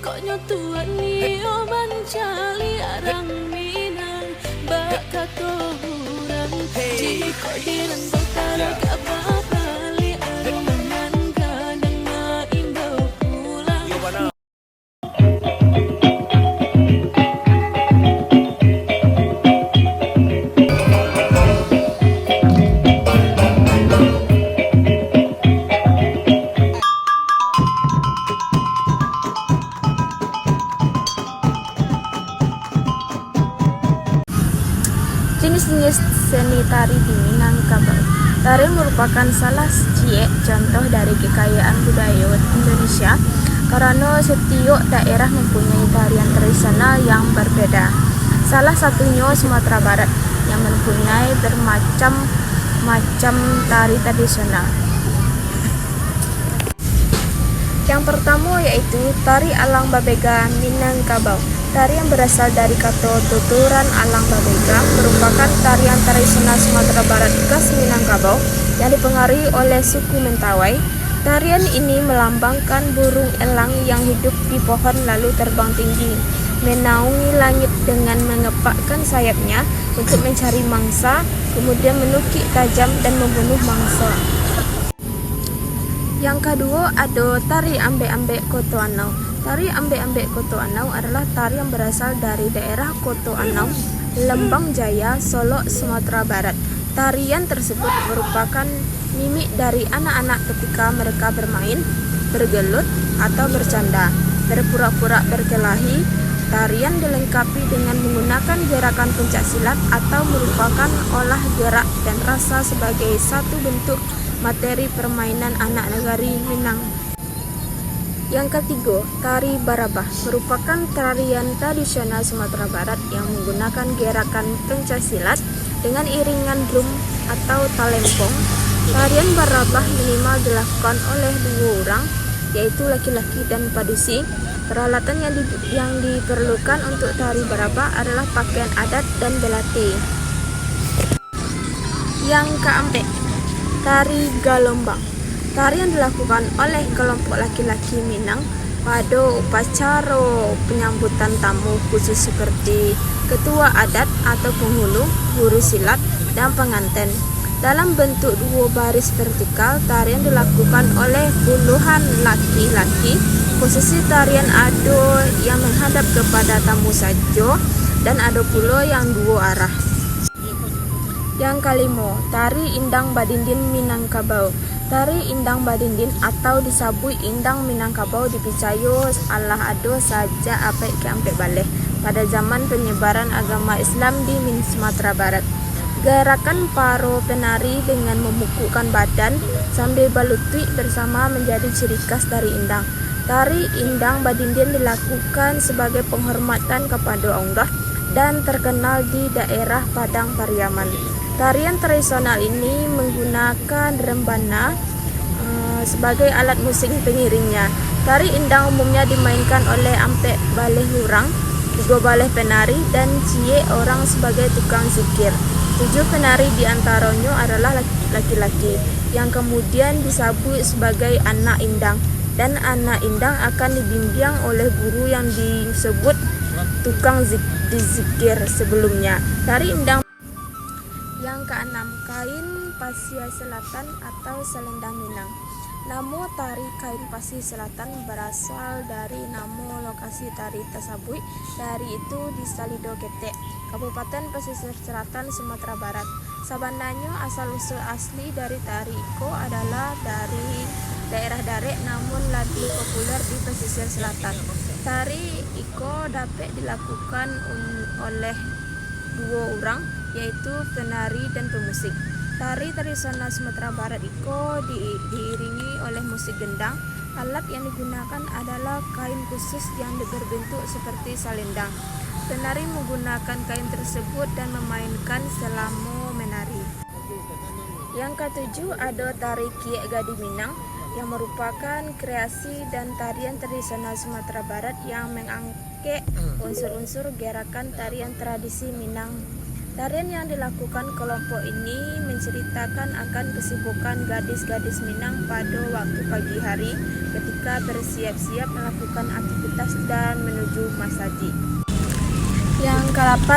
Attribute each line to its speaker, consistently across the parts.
Speaker 1: Konyo tuan nio mancali arang minang baka kohurang jiko dirang botara kababali arumanan kadang maimbau pulang.
Speaker 2: Jenis-jenis seni tari di Minangkabau. Tari merupakan salah contoh dari kekayaan budaya Indonesia karena setiap daerah mempunyai tarian tradisional yang berbeda. Salah satunya Sumatera Barat yang mempunyai bermacam-macam tari tradisional. Yang pertama yaitu tari Alang Babega Minangkabau. Tari yang berasal dari kata tuturan Alang Babega merupakan tarian tradisional Sumatera Barat khas Minangkabau yang dipengaruhi oleh suku Mentawai. Tarian ini melambangkan burung elang yang hidup di pohon lalu terbang tinggi, menaungi langit dengan mengepakkan sayapnya untuk mencari mangsa, kemudian menukik tajam dan membunuh mangsa. Yang kedua ada tari Ambek-Ambek Koto Anau. Tari Ambek-Ambek Koto Anau adalah tari yang berasal dari daerah Koto Anau, Lembang Jaya, Solok, Sumatera Barat. Tarian tersebut merupakan mimik dari anak-anak ketika mereka bermain, bergelut, atau bercanda, berpura-pura berkelahi. Tarian dilengkapi dengan menggunakan gerakan pencak silat atau merupakan olah gerak dan rasa sebagai satu bentuk materi permainan anak negari Minang. Yang ketiga, tari Barabah merupakan tarian tradisional Sumatera Barat yang menggunakan gerakan pencaksilat dengan iringan drum atau talempong. Tarian Barabah minimal dilakukan oleh 2 orang, yaitu laki-laki dan padusi. Peralatan yang diperlukan untuk tari Barabah adalah pakaian adat dan belati. Yang keempat, tari Galombang. Tari yang dilakukan oleh kelompok laki-laki Minang pada upacara penyambutan tamu khusus seperti ketua adat atau penghulu, guru silat, dan pengantin. Dalam bentuk 2 baris vertikal, tarian dilakukan oleh puluhan laki-laki. Posisi tarian ada yang menghadap kepada tamu saja dan ada pula yang 2 arah. Yang kelima, tari Indang Badindin Minangkabau. Tari Indang Badindin atau disebut Indang Minangkabau dipercaya Allah ada saja apek ke ampek baleh pada zaman penyebaran agama Islam di Sumatera Barat. Gerakan para penari dengan memukukkan badan sambil balutui bersama menjadi ciri khas dari Indang. Tari Indang Badindin dilakukan sebagai penghormatan kepada Allah dan terkenal di daerah Padang Pariaman. Tarian tradisional ini menggunakan rembana sebagai alat musik pengiringnya. Tari Indang umumnya dimainkan oleh ampek baleh hurang, 3 baleh penari, dan cie orang sebagai tukang zikir. 7 penari diantaranya adalah laki-laki yang kemudian disebut sebagai anak Indang, dan anak Indang akan dibimbing oleh guru yang disebut tukang zikir sebelumnya. Tari Indang. Yang keenam, kain Pasir Selatan atau Selendang Minang. Nama tari kain Pasir Selatan berasal dari nama lokasi tari tersebut. Tari itu di Salido Ketek, Kabupaten Pesisir Selatan, Sumatera Barat. Sebenarnya asal-usul asli dari tari iko adalah dari daerah Darek, namun lebih populer di pesisir selatan. Tari iko dapat dilakukan oleh 2 orang, yaitu penari dan pemusik. Tari tradisional Sumatera Barat iko diiringi oleh musik gendang. Alat yang digunakan adalah kain khusus yang berbentuk seperti selendang. Penari menggunakan kain tersebut dan memainkan selama menari. Yang ketujuh ada tari Kiek Gadi Minang yang merupakan kreasi dan tarian tradisional Sumatera Barat yang mengangkat unsur-unsur gerakan tarian tradisi Minang Tarian yang dilakukan kelompok ini menceritakan akan kesibukan gadis-gadis Minang pada waktu pagi hari ketika bersiap-siap melakukan aktivitas dan menuju masaji. Yang ke-8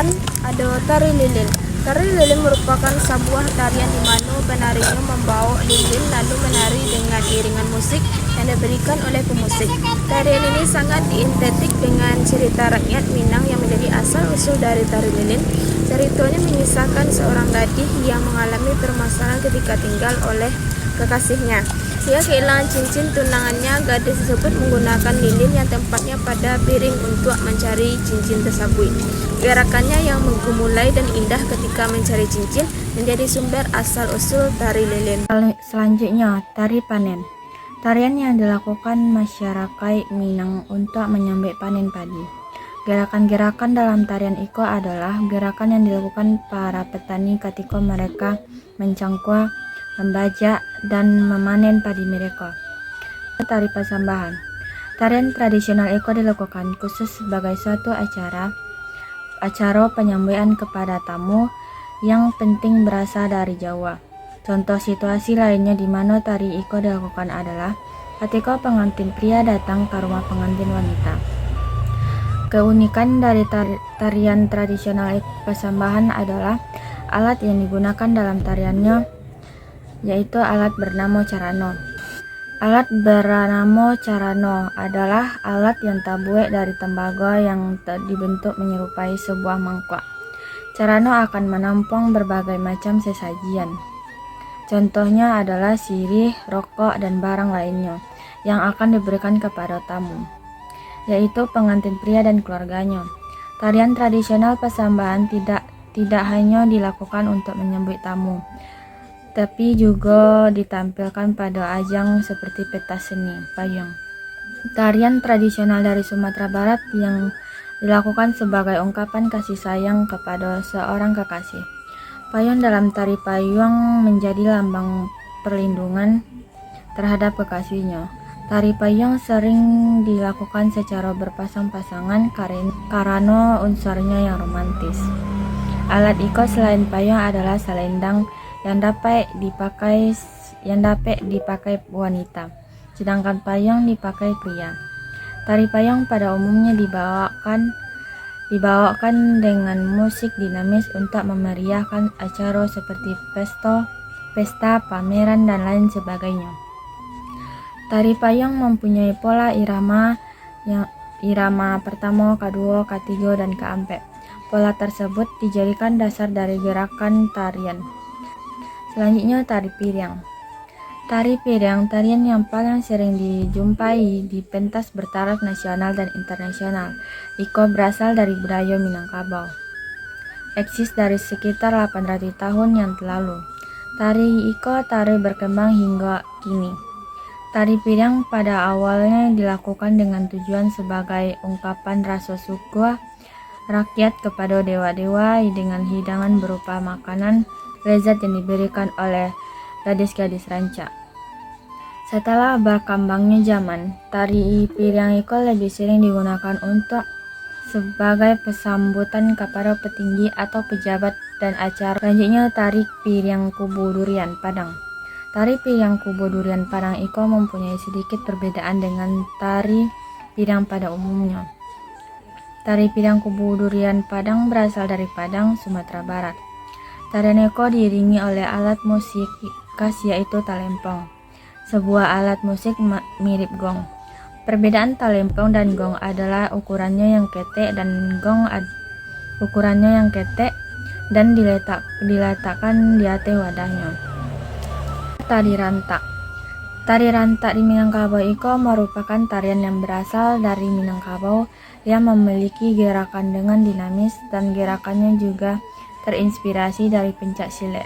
Speaker 2: ada tari lilin. Tari lilin merupakan sebuah tarian di mana penarinya membawa lilin lalu menari dengan iringan musik yang diberikan oleh pemusik. Tarian ini sangat identik dengan cerita rakyat Minang yang menjadi asal-usul dari tari lilin. Ceritanya mengisahkan seorang gadis yang mengalami permasalahan ketika tinggal oleh kekasihnya. Sehingga kehilangan cincin tunangannya, gadis tersebut menggunakan lilin yang tempatnya pada piring untuk mencari cincin tersebut. Gerakannya yang menggemulai dan indah ketika mencari cincin menjadi sumber asal-usul tari lilin.
Speaker 3: Selanjutnya, tari panen. Tarian yang dilakukan masyarakat Minang untuk menyambut panen padi. Gerakan-gerakan dalam tarian iko adalah gerakan yang dilakukan para petani ketika mereka mencangkul, membajak, dan memanen padi mereka. Tari Pasambahan. Tarian tradisional iko dilakukan khusus sebagai suatu acara penyambutan kepada tamu yang penting berasal dari Jawa. Contoh situasi lainnya di mana tari iko dilakukan adalah ketika pengantin pria datang ke rumah pengantin wanita. Keunikan dari tarian tradisional Pasambahan adalah alat yang digunakan dalam tariannya, yaitu alat bernama carano. Alat bernama carano adalah alat yang terbuat dari tembaga yang dibentuk menyerupai sebuah mangkok. Carano akan menampung berbagai macam sesajian. Contohnya adalah sirih, rokok, dan barang lainnya yang akan diberikan kepada tamu, yaitu pengantin pria dan keluarganya. Tarian tradisional Pasambahan tidak hanya dilakukan untuk menyambut tamu, tapi juga ditampilkan pada ajang seperti pentas seni payung. Tarian tradisional dari Sumatera Barat yang dilakukan sebagai ungkapan kasih sayang kepada seorang kekasih. Payung dalam tari payung menjadi lambang perlindungan terhadap kekasihnya. Tari payung sering dilakukan secara berpasang-pasangan karena unsurnya yang romantis. Alat iko selain payung adalah selendang yang dapat dipakai wanita, sedangkan payung dipakai pria. Tari payung pada umumnya dibawakan dengan musik dinamis untuk memeriahkan acara seperti pesta, pameran, dan lain sebagainya. Tari payung mempunyai pola irama pertama, kedua, ketiga, dan keempat. Pola tersebut dijadikan dasar dari gerakan tarian. Selanjutnya tari piring. Tari piring, tarian yang paling sering dijumpai di pentas bertaraf nasional dan internasional. Iko berasal dari budaya Minangkabau. Eksis dari sekitar 800 tahun yang lalu. Tari iko berkembang hingga kini. Tari piring pada awalnya dilakukan dengan tujuan sebagai ungkapan rasa syukur rakyat kepada dewa-dewa dengan hidangan berupa makanan lezat yang diberikan oleh gadis-gadis ranca. Setelah berkembangnya zaman, tari piring itu lebih sering digunakan untuk sebagai pesambutan kepada petinggi atau pejabat dan acara. Selanjutnya tari piring kubu durian Padang. Tari piring kubu durian Padang itu mempunyai sedikit perbedaan dengan tari piring pada umumnya. Tari piring kubu durian Padang berasal dari Padang, Sumatera Barat. Tarian itu diiringi oleh alat musik khas yaitu talempong, sebuah alat musik mirip gong. Perbedaan talempong dan gong adalah ukurannya yang ketek dan gong ukurannya yang ketek dan diletakkan di atas wadahnya. Tari rantak. Tari rantak di Minangkabau itu merupakan tarian yang berasal dari Minangkabau yang memiliki gerakan dengan dinamis dan gerakannya juga terinspirasi dari pencak silat.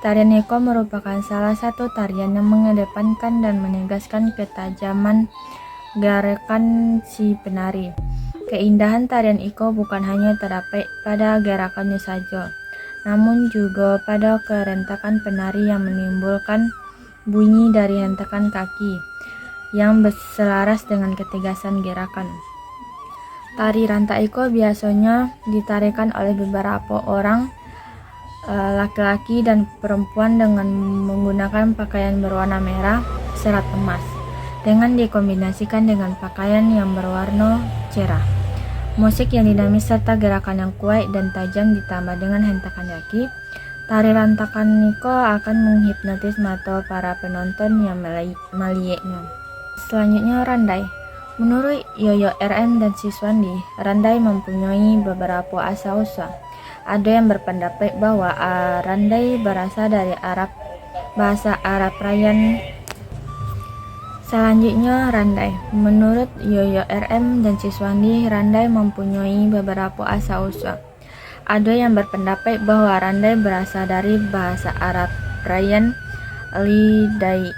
Speaker 3: Tarian itu merupakan salah satu tarian yang mengedepankan dan menegaskan ketajaman gerakan si penari. Keindahan tarian itu bukan hanya terdapat pada gerakannya saja, namun juga pada kerentakan penari yang menimbulkan bunyi dari hentakan kaki yang selaras dengan ketegasan gerakan. Tari rantak itu biasanya ditarikan oleh beberapa orang laki-laki dan perempuan dengan menggunakan pakaian berwarna merah serat emas dengan dikombinasikan dengan pakaian yang berwarna cerah. Musik yang dinamis serta gerakan yang kuat dan tajam ditambah dengan hentakan kaki, tari rantakan Niko akan menghipnotis mata para penonton yang melihatnya. Selanjutnya, randai. Menurut Yoyo RM dan Siswandi, randai mempunyai beberapa asal-usul. Ada yang berpendapat bahwa randai berasal dari bahasa Arab Rayan. Selanjutnya, randai. Menurut Yoyo RM dan Siswandi, randai mempunyai beberapa asal-usul. Ada yang berpendapat bahwa randai berasal dari bahasa Arab Rayan lidai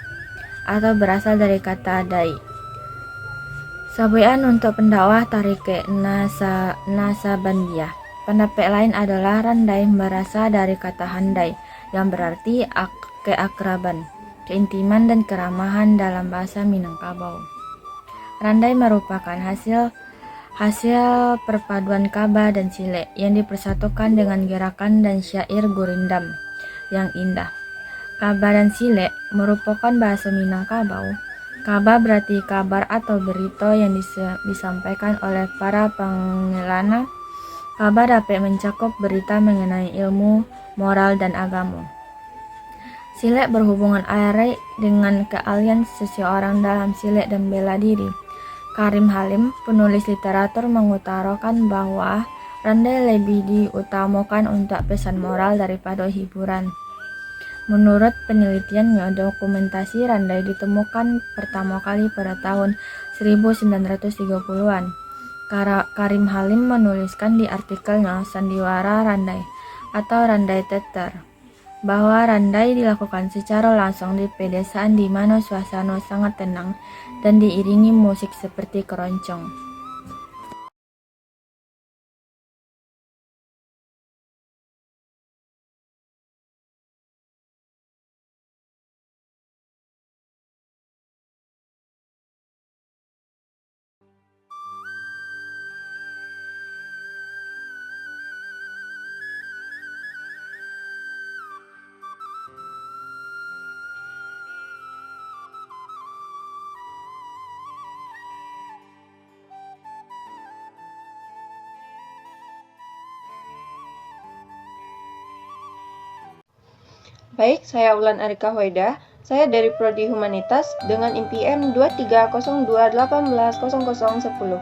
Speaker 3: atau berasal dari kata dai. Sabuan untuk pendakwah tarik Nasabandiyah. Pendapat lain adalah randai berasal dari kata handai yang berarti keakraban, keintiman dan keramahan dalam bahasa Minangkabau. Randai merupakan hasil perpaduan kaba dan silek yang dipersatukan dengan gerakan dan syair gurindam yang indah. Kaba dan silek merupakan bahasa Minangkabau. Kaba berarti kabar atau berita yang disampaikan oleh para pengelana. Kaba dapat mencakup berita mengenai ilmu, moral, dan agama. Silek berhubungan erat dengan keahlian seseorang dalam silek dan bela diri. Karim Halim, penulis literatur, mengutarakan bahwa randai lebih diutamakan untuk pesan moral daripada hiburan. Menurut penelitiannya, dokumentasi randai ditemukan pertama kali pada tahun 1930-an. Karim Halim menuliskan di artikelnya Sandiwara Randai atau Randai Teater bahwa randai dilakukan secara langsung di pedesaan di mana suasana sangat tenang dan diiringi musik seperti keroncong.
Speaker 4: Baik, saya Ulan Arika Hoida. Saya dari Prodi Humanitas dengan IPM 2302180010.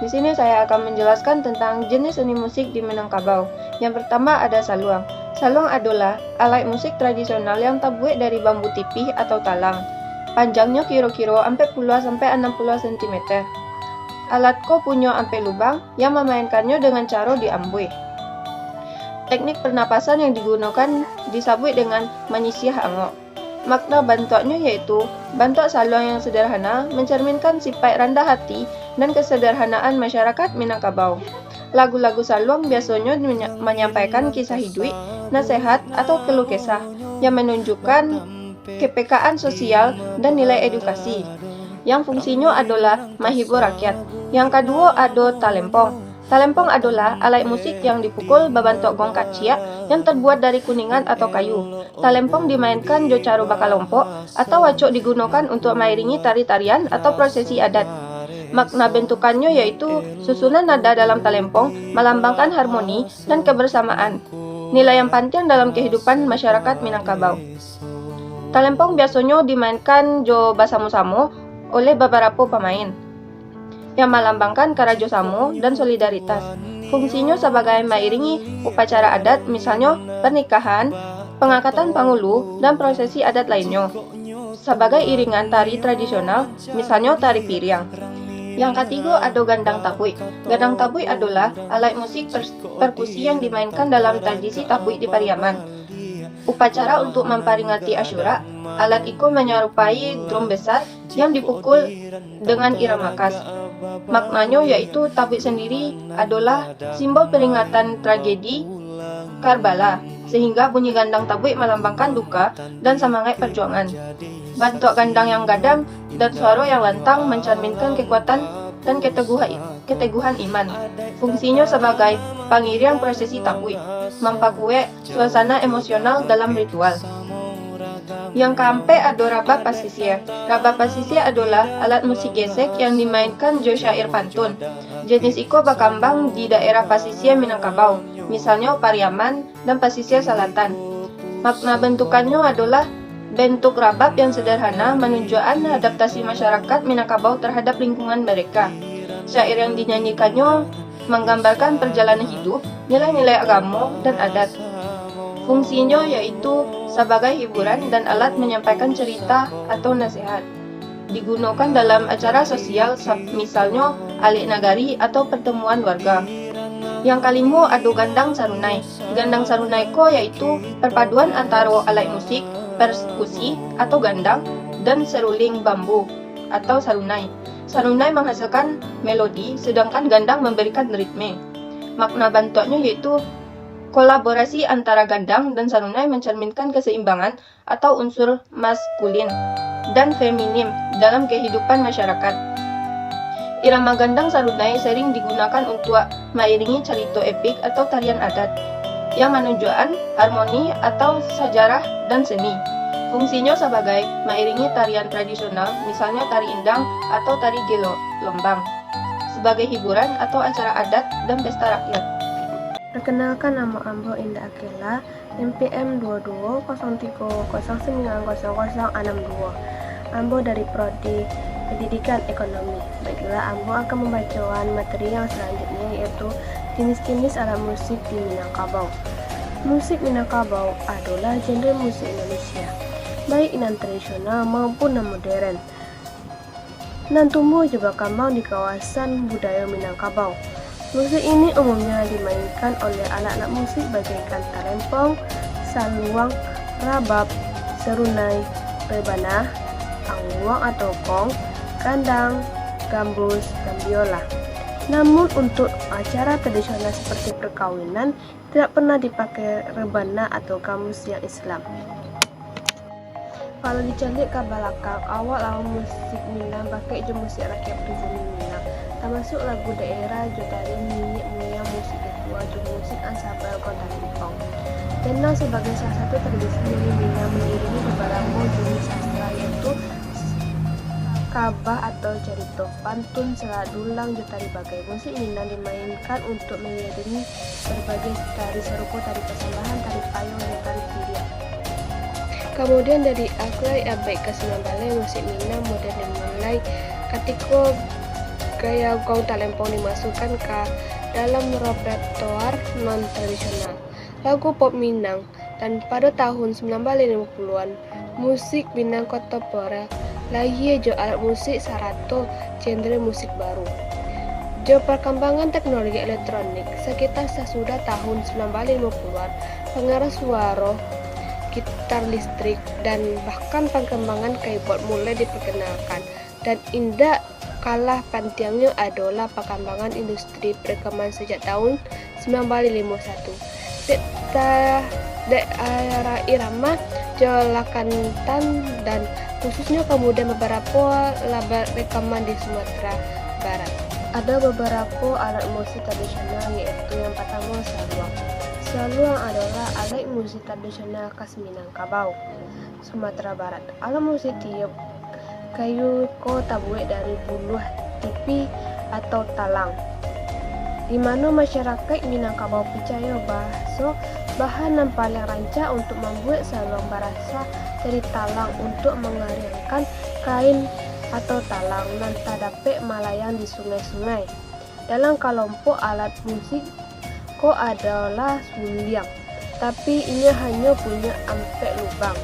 Speaker 4: Di sini saya akan menjelaskan tentang jenis seni musik di Minangkabau. Yang pertama ada saluang. Saluang adalah alat musik tradisional yang terbuat dari bambu tipih atau talang. Panjangnya kira-kira 40-60 cm. Alat ko punya ampe lubang yang memainkannya dengan cara diambui. Teknik pernapasan yang digunakan disebut dengan menyisih angok. Makna bentuknya yaitu bentuk saluang yang sederhana mencerminkan sifat rendah hati dan kesederhanaan masyarakat Minangkabau. Lagu-lagu saluang biasanya menyampaikan kisah hidup, nasihat atau keluh kesah yang menunjukkan kepekaan sosial dan nilai edukasi. Yang fungsinya adalah menghibur rakyat. Yang kedua ada talempong. Talempong adalah alat musik yang dipukul berbentuk gong kaciak yang terbuat dari kuningan atau kayu. Talempong dimainkan jo cara bakalompok atau wacok digunakan untuk mengiringi tari-tarian atau prosesi adat. Makna bentukannya yaitu susunan nada dalam talempong melambangkan harmoni dan kebersamaan. Nilai yang penting dalam kehidupan masyarakat Minangkabau. Talempong biasanya dimainkan jo bersama-sama oleh beberapa pemain yang melambangkan kerjasama dan solidaritas. Fungsinya sebagai mengiringi upacara adat, misalnya pernikahan, pengangkatan pangulu, dan prosesi adat lainnya. Sebagai iringan tari tradisional, misalnya tari piring. Yang ketiga ada gandang tabui. Gandang tabui adalah alat musik perkusi yang dimainkan dalam tradisi tabui di Pariaman. Upacara untuk memperingati Asyura, alat itu menyerupai drum besar yang dipukul dengan irama khas. Maknanya yaitu tabui sendiri adalah simbol peringatan tragedi Karbala, sehingga bunyi gandang tabui melambangkan duka dan semangat perjuangan. Bentuk gandang yang gadang dan suara yang lantang mencerminkan kekuatan dan keteguhan iman. Fungsinya sebagai pengiring prosesi tabui, memperkuat suasana emosional dalam ritual. Yang keempat ada rabab pasisya. Rabab pasisya adalah alat musik gesek yang dimainkan jo syair pantun. Jenis iko berkembang di daerah pasisya Minangkabau, misalnya Pariaman dan pasisya Selatan. Makna bentukannya adalah bentuk rabab yang sederhana menunjukkan adaptasi masyarakat Minangkabau terhadap lingkungan mereka. Syair yang dinyanyikannya menggambarkan perjalanan hidup, nilai-nilai agama, dan adat. Fungsinya yaitu sebagai hiburan dan alat menyampaikan cerita atau nasihat. Digunakan dalam acara sosial, misalnya alik nagari atau pertemuan warga. Yang kelima ada gandang sarunai. Gandang sarunai ko yaitu perpaduan antara alat musik, persekusi atau gandang, dan seruling bambu atau sarunai. Sarunai menghasilkan melodi, sedangkan gandang memberikan ritme. Makna bentuknya yaitu kolaborasi antara gandang dan sarunai mencerminkan keseimbangan atau unsur maskulin dan feminim dalam kehidupan masyarakat. Irama gandang sarunai sering digunakan untuk mengiringi cerita epik atau tarian adat yang menunjukkan harmoni atau sejarah dan seni. Fungsinya sebagai mengiringi tarian tradisional, misalnya tari indang atau tari gelombang, sebagai hiburan atau acara adat dan pesta rakyat.
Speaker 5: Perkenalkan, nama Ambo Indah Akela, NPM 2203090062. Ambo dari Prodi Pendidikan Ekonomi. Baiklah, Ambo akan membacakan materi yang selanjutnya, yaitu jenis-jenis alat musik di Minangkabau. Musik Minangkabau adalah genre musik Indonesia, baik yang tradisional maupun yang modern. Dan tumbuh juga berkembang di kawasan budaya Minangkabau. Musik ini umumnya dimainkan oleh alat-alat musik bagaikan talempong, saluang, rabab, serunai, rebana, angguang atau kong, kandang, gambus, dan biola. Namun untuk acara tradisional seperti perkawinan tidak pernah dipakai rebana atau gambus yang Islam. Kalau dicalik ke belakang, awal musik Minang pakai musik rakyat pribumi Minang, termasuk lagu daerah, jodari, minyak, muyang, musik ketua, musik ansambel, kota Lipong. Tenang sebagai salah satu tradisi nyanyi Minang mengiringi beberapa jenis sastra, yaitu kabah atau cerita, pantun, selat dulang, jotari bagai. Musik Minang dimainkan untuk mengiringi berbagai tari serupa, tari persembahan, tari payung, dan tari piriang. Kemudian dari akhir abad ke-19, musik Minang modern dimulai ketika gaya gong talempong dimasukkan ke dalam repertoar non-tradisional lagu pop Minang, dan pada tahun 1950-an musik Minang kontemporer lahir jo alat musik sarato genre musik baru. Jo perkembangan teknologi elektronik sekitar sesudah tahun 1950-an, pengarah suara, gitar listrik, dan bahkan perkembangan keyboard mulai diperkenalkan. Dan indah kalah pentingnya adalah perkembangan industri perekaman sejak tahun 1951. Daerah irama Jolakantan dan khususnya kemudian beberapa labar rekaman di Sumatera Barat. Ada beberapa alat musik tradisional, yaitu yang pertama saluang. Saluang adalah alat musik tradisional khas Minangkabau, Sumatera Barat. Alat musik tiup kayu ko terbuat dari buluh tipi atau talang, di mana masyarakat Minangkabau percaya bahwa bahan yang paling rancak untuk membuat saluang berasal dari talang untuk mengeringkan kain atau talang dan tak dapat melayang di sungai-sungai. Dalam kelompok alat musik ko adalah suliang, tapi ini hanya punya 4 lubang.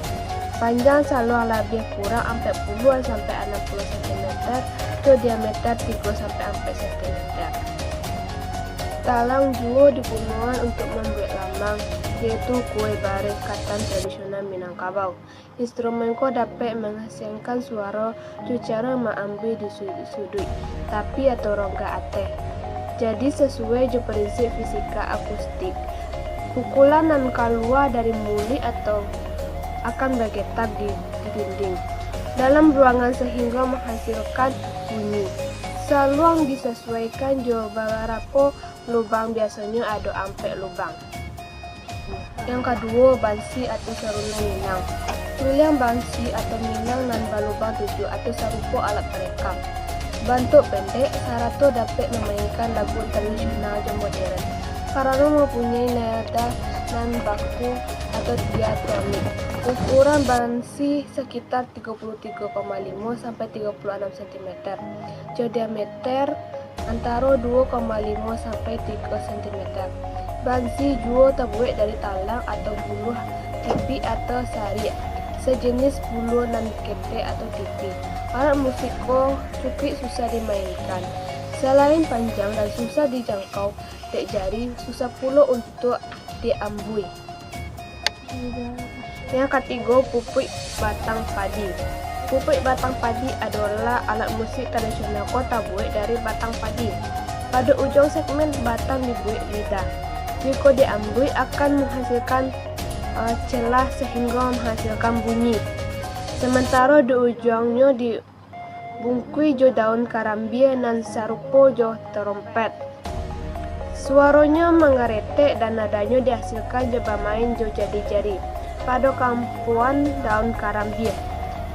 Speaker 5: Panjang saluang lebih kurang 40 sampai 60 cm, ke diameter 3 sampai 4 cm. Talang juga digunakan untuk membuat lamang, yaitu kue baris katan tradisional Minangkabau. Instrumen ko dapat menghasilkan suara secara mengambil di sudut-sudut tapi atau rongga ateh. Jadi sesuai jo prinsip fisika akustik, pukulan yang keluar dari mulut atau akan bergetar di dinding dalam ruangan sehingga menghasilkan bunyi. Saluang disesuaikan jo beberapa lubang, biasanya ada ampe lubang. Yang kedua, bansi atau saruna minang. Pilihan bansi atau minang nan balubang tujuh atau sarupo alat perekam. Bentuk pendek, Sarato dapat memainkan lagu tradisional dan modern karena mempunyai nada nan baku atau diatonik. Ukuran bansi sekitar 33,5 sampai 36 cm. Diameter antara 2,5 sampai 3 cm. Bansi juga terbuat dari talang atau buluh tipi atau sari, sejenis buluh nan ketek atau tipi. Alat musik gong cukup susah dimainkan. Selain panjang dan susah dijangkau, dek jari susah pula untuk diambui. Yang ketiga, pupuk batang padi. Pupuk batang padi adalah alat musik tradisional kota buat dari batang padi. Pada ujung segmen batang dibuat lidah. Jika diambui akan menghasilkan celah sehingga menghasilkan bunyi. Sementara di ujungnya dibungkui jo daun karambia dan sarupo jo trompet. Suaranya mengeretek dan nadanya dihasilkan jo bermain jo jari-jari. Pada kampuan daun karambia.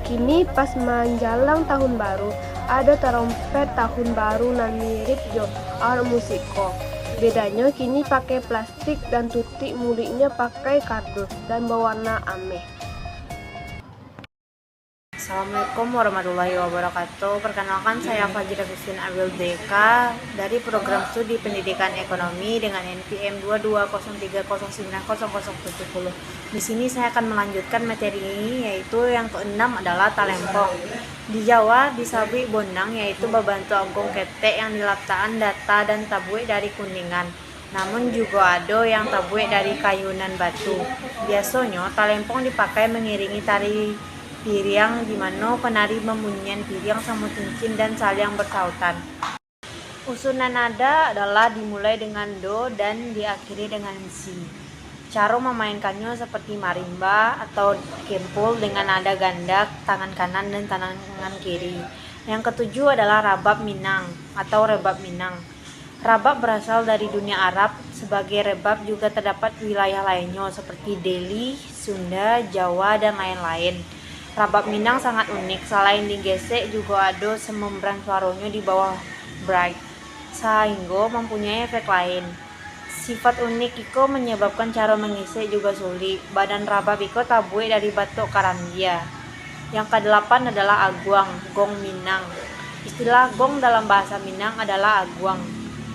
Speaker 5: Kini pas menjelang tahun baru, ada trompet tahun baru nan mirip jo alat musiko. Bedanya kini pakai plastik dan tutik mulutnya pakai kardus dan berwarna ameh.
Speaker 6: Assalamualaikum warahmatullahi wabarakatuh. Perkenalkan, saya Fajri Agustin Abil DK dari program studi pendidikan ekonomi dengan NPM 2203090070. Di sini saya akan melanjutkan materi ini, yaitu yang keenam adalah talempong. Di Jawa disebut bonang, yaitu bebantu agung ketek yang dilaptaan data dan tabuik dari kuningan. Namun juga ada yang tabuik dari kayunan batu. Biasanya talempong dipakai mengiringi tari piriang, di mana penari membunyikan piriang sama cincin dan saling bersautan. Usunan nada adalah dimulai dengan do dan diakhiri dengan si. Cara memainkannya seperti marimba atau kempul dengan nada ganda tangan kanan dan tangan kiri. Yang ketujuh adalah rabab Minang atau rebab Minang. Rabab berasal dari dunia Arab. Sebagai rebab juga terdapat wilayah lainnya seperti Delhi, Sunda, Jawa, dan lain-lain. Rabab Minang sangat unik, selain digesek juga ada semembran suaranya di bawah bright, sehingga mempunyai efek lain. Sifat unik iko menyebabkan cara mengisik juga sulit. Badan rabab iko tabuik dari batu karambia. Yang kedelapan adalah aguang, gong Minang. Istilah gong dalam bahasa Minang adalah aguang.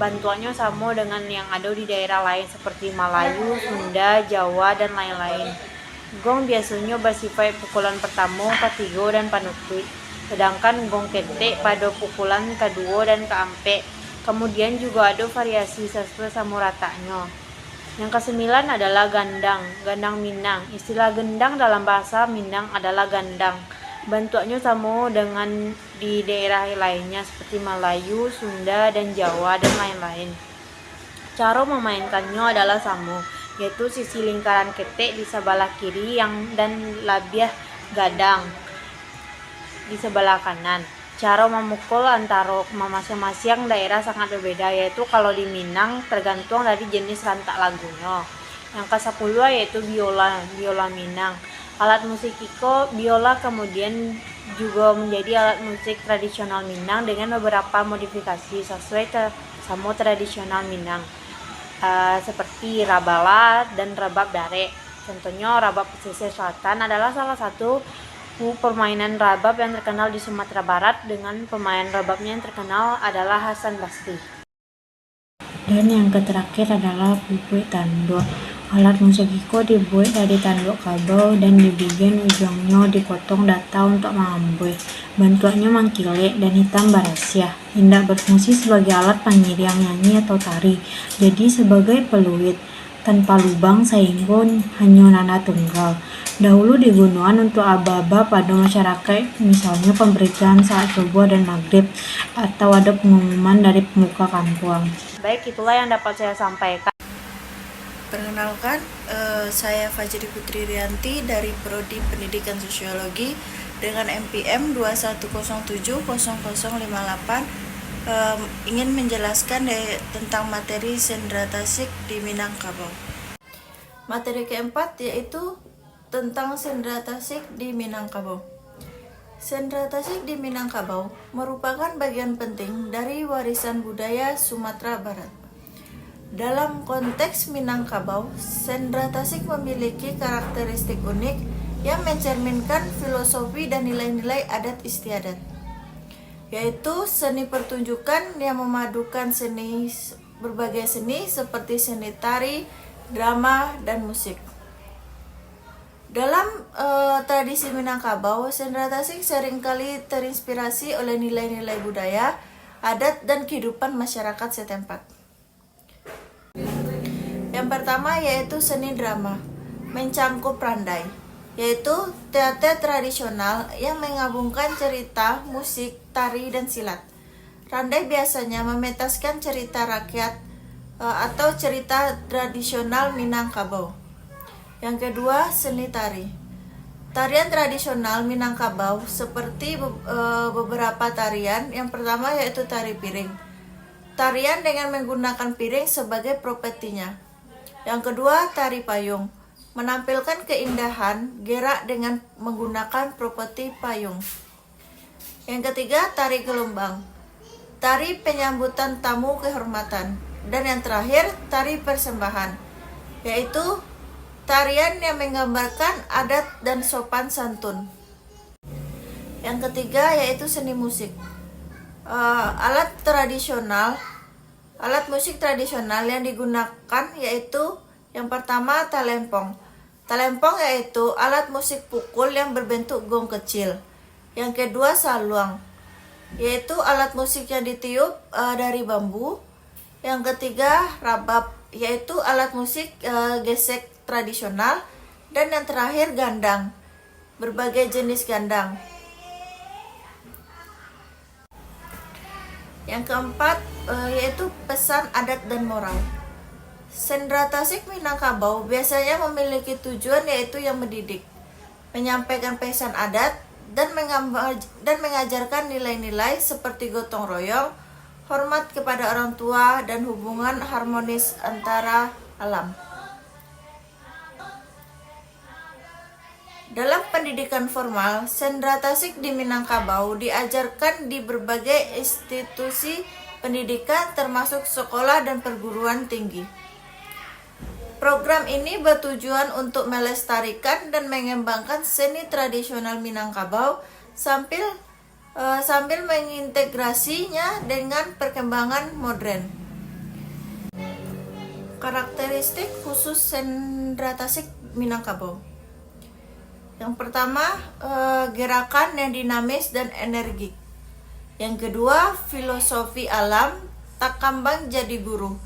Speaker 6: Bantuannya sama dengan yang ada di daerah lain seperti Melayu, Sunda, Jawa, dan lain-lain. Gong biasanya bersifat pukulan pertama, ketiga, dan penutup. Sedangkan gong ketek pada pukulan kedua dan keempat. Kemudian juga ada variasi sesuai sama ratanya. Yang kesembilan adalah gandang, gandang Minang. Istilah gendang dalam bahasa Minang adalah gandang. Bentuknya sama dengan di daerah lainnya seperti Melayu, Sunda, dan Jawa, dan lain-lain. Cara memainkannya adalah sama, yaitu sisi lingkaran ketek di sebelah kiri dan labiah gadang di sebelah kanan. Cara memukul antara masing-masing daerah sangat berbeda, yaitu kalau di Minang tergantung dari jenis rantak lagunya. Yang ke-10 yaitu biola Minang. Alat musik iko biola kemudian juga menjadi alat musik tradisional Minang dengan beberapa modifikasi sesuai sama tradisional Minang. Seperti rabala dan rabab dare. Contohnya rabab pesisir selatan adalah salah satu permainan rabab yang terkenal di Sumatera Barat, dengan pemain rababnya yang terkenal adalah Hasan Basri.
Speaker 3: Dan yang terakhir adalah pupuk tanduk. Alat musik iko dibuat dari tanduk kabel dan di bagian ujungnya dipotong data untuk mengambui. Bentuknya mengkilek dan hitam barasia. Tidak berfungsi sebagai alat pengiring nyanyi atau tari, jadi sebagai peluit tanpa lubang sehingga hanya nada tunggal. Dahulu digunakan untuk aba-aba pada masyarakat, misalnya pemberitaan saat subuh dan maghrib, atau ada pengumuman dari pemuka kampung.
Speaker 6: Baik, itulah yang dapat saya sampaikan.
Speaker 7: Perkenalkan, saya Fajri Putri Rianti dari Prodi Pendidikan Sosiologi dengan NPM 21070058 ingin menjelaskan tentang materi sendera Tasik di Minangkabau. Materi keempat yaitu tentang sendera Tasik di Minangkabau. Sendera Tasik di Minangkabau merupakan bagian penting dari warisan budaya Sumatera Barat. Dalam konteks Minangkabau, sendera Tasik memiliki karakteristik unik yang mencerminkan filosofi dan nilai-nilai adat istiadat, yaitu seni pertunjukan yang memadukan berbagai seni seperti seni tari, drama, dan musik. Dalam tradisi Minangkabau, sendera Tasik seringkali terinspirasi oleh nilai-nilai budaya, adat, dan kehidupan masyarakat setempat. Yang pertama yaitu seni drama, mencangkup randai, yaitu teater tradisional yang menggabungkan cerita, musik, tari, dan silat. Randai biasanya memetaskan cerita rakyat atau cerita tradisional Minangkabau. Yang kedua, seni tari. Tarian tradisional Minangkabau seperti beberapa tarian. Yang pertama yaitu tari piring. Tarian dengan menggunakan piring sebagai propertinya. Yang kedua, tari payung. Menampilkan keindahan gerak dengan menggunakan properti payung. Yang ketiga, tari gelombang. Tari penyambutan tamu kehormatan. Dan yang terakhir, tari persembahan, yaitu tarian yang menggambarkan adat dan sopan santun. Yang ketiga yaitu seni musik. Alat musik tradisional yang digunakan yaitu yang pertama talempong. Talempong yaitu alat musik pukul yang berbentuk gong kecil. Yang kedua saluang, yaitu alat musik yang ditiup dari bambu. Yang ketiga rabab, yaitu alat musik gesek tradisional. Dan yang terakhir gandang, berbagai jenis gandang. Yang keempat yaitu pesan adat dan moral. Sendera Tasik Minangkabau biasanya memiliki tujuan yaitu yang mendidik, menyampaikan pesan adat, dan mengajarkan nilai-nilai seperti gotong royong, hormat kepada orang tua, dan hubungan harmonis antara alam. Dalam pendidikan formal, sendera Tasik di Minangkabau diajarkan di berbagai institusi pendidikan termasuk sekolah dan perguruan tinggi. Program ini bertujuan untuk melestarikan dan mengembangkan seni tradisional Minangkabau sambil mengintegrasinya dengan perkembangan modern. Karakteristik khusus sendera Tasik Minangkabau. Yang pertama, gerakan yang dinamis dan energik. Yang kedua, filosofi alam, tak kambang jadi guru,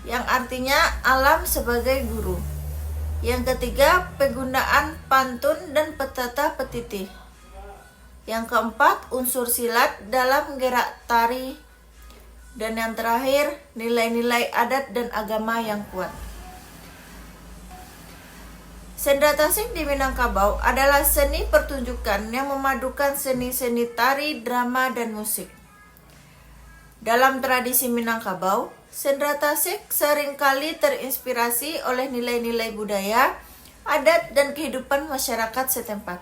Speaker 7: yang artinya alam sebagai guru. Yang ketiga, penggunaan pantun dan petata petitih. Yang keempat, unsur silat dalam gerak tari. Dan yang terakhir, nilai-nilai adat dan agama yang kuat. Sendera Tasik di Minangkabau adalah seni pertunjukan yang memadukan seni-seni tari, drama, dan musik. Dalam tradisi Minangkabau, sendera Tasik seringkali terinspirasi oleh nilai-nilai budaya, adat, dan kehidupan masyarakat setempat.